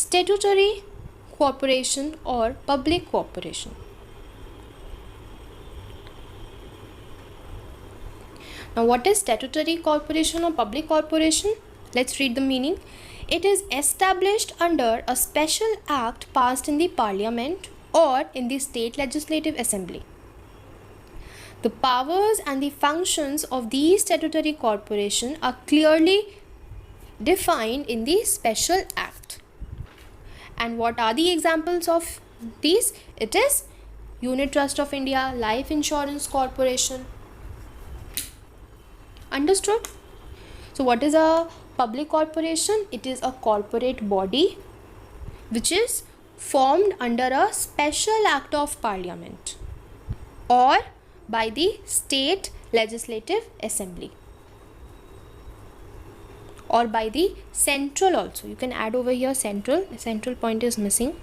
statutory corporation or public corporation. Now, what is statutory corporation or public corporation? Let's read the meaning. It is established under a special act passed in the parliament or in the state legislative assembly. The powers and the functions of these statutory corporation are clearly defined in the special act. And what are the examples of these? It is Unit Trust of India, Life Insurance Corporation. Understood? So what is a public corporation? It is a corporate body which is formed under a special act of parliament or by the state legislative assembly or by the central also. You can add over here central. The central point is missing.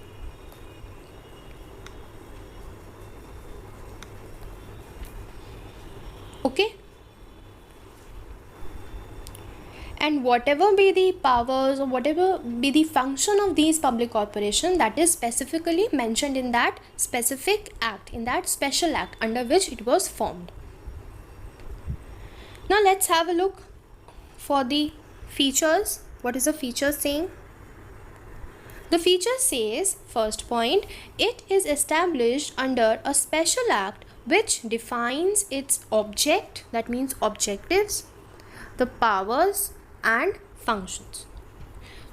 Okay. And whatever be the powers or whatever be the function of these public corporation, that is specifically mentioned in that specific act, in that special act under which it was formed. Now let's have a look for the features. What is the feature saying? The feature says, first point, it is established under a special act which defines its object, that means objectives, the powers and functions.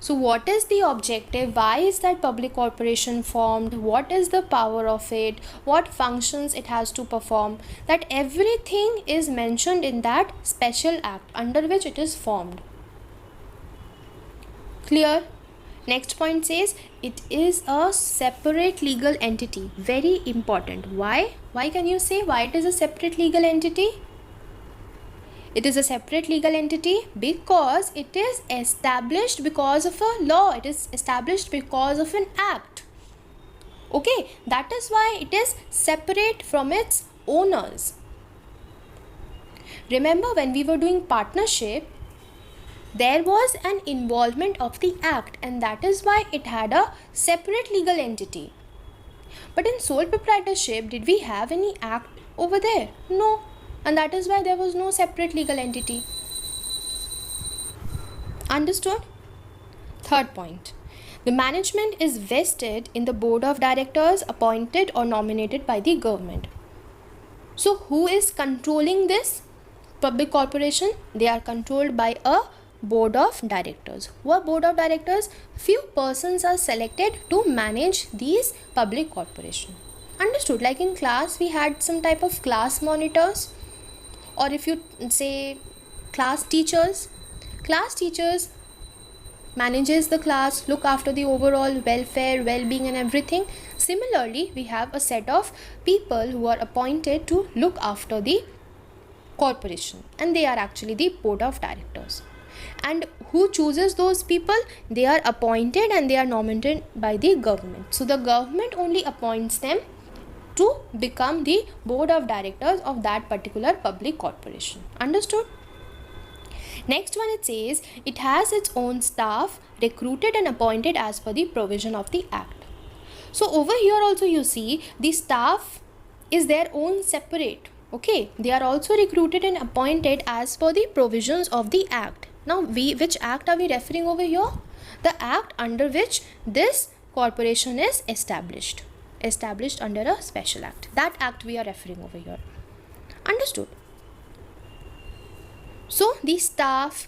So what is the objective? Why is that public corporation formed? What is the power of it? What functions it has to perform? That everything is mentioned in that special act under which it is formed. Clear? Next point says it is a separate legal entity. Very important. Why? Why can you say why it is a separate legal entity? It is a separate legal entity because it is established because of a law. It is established because of an act. Okay, that is why it is separate from its owners. Remember, when we were doing partnership, there was an involvement of the act, and that is why it had a separate legal entity. But in sole proprietorship, did we have any act over there? No. And that is why there was no separate legal entity. Understood? Third point. The management is vested in the board of directors appointed or nominated by the government. So who is controlling this public corporation? They are controlled by a board of directors. What board of directors? Few persons are selected to manage these public corporation. Understood? Like in class, we had some type of class monitors. Or if you say class teachers manages the class, look after the overall welfare, well-being and everything. Similarly, we have a set of people who are appointed to look after the corporation, and they are actually the board of directors. And who chooses those people? They are appointed and they are nominated by the government. So the government only appoints them to become the board of directors of that particular public corporation. Understood? Next one, it says it has its own staff recruited and appointed as per the provision of the act. So over here also you see the staff is their own separate. Okay, they are also recruited and appointed as per the provisions of the act. Now which act are we referring over here? The act under which this corporation is established under a special act. That act we are referring over here. Understood? So the staff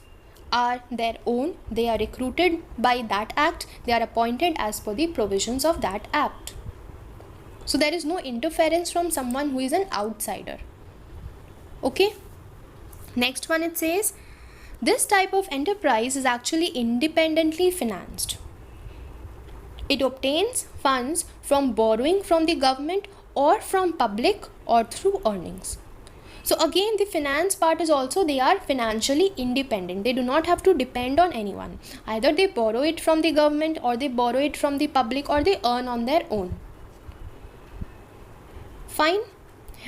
are their own. They are recruited by that act. They are appointed as per the provisions of that act. So there is no interference from someone who is an outsider. Okay. Next one, it says this type of enterprise is actually independently financed. It obtains funds from borrowing from the government or from public or through earnings. So again, the finance part is also, they are financially independent. They do not have to depend on anyone. Either they borrow it from the government or they borrow it from the public or they earn on their own. Fine.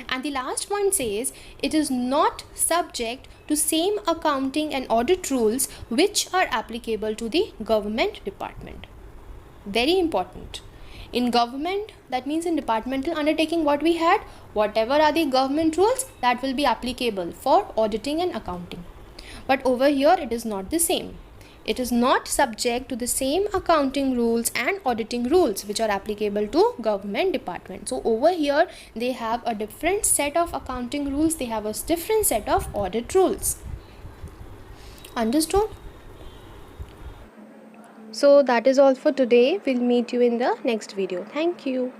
And the last point says it is not subject to same accounting and audit rules which are applicable to the government department. Very important. In government, that means in departmental undertaking, what we had, whatever are the government rules, that will be applicable for auditing and accounting. But over here, it is not the same. It is not subject to the same accounting rules and auditing rules which are applicable to government department. So over here, they have a different set of accounting rules. They have a different set of audit rules. Understood? So that is all for today. We'll meet you in the next video. Thank you.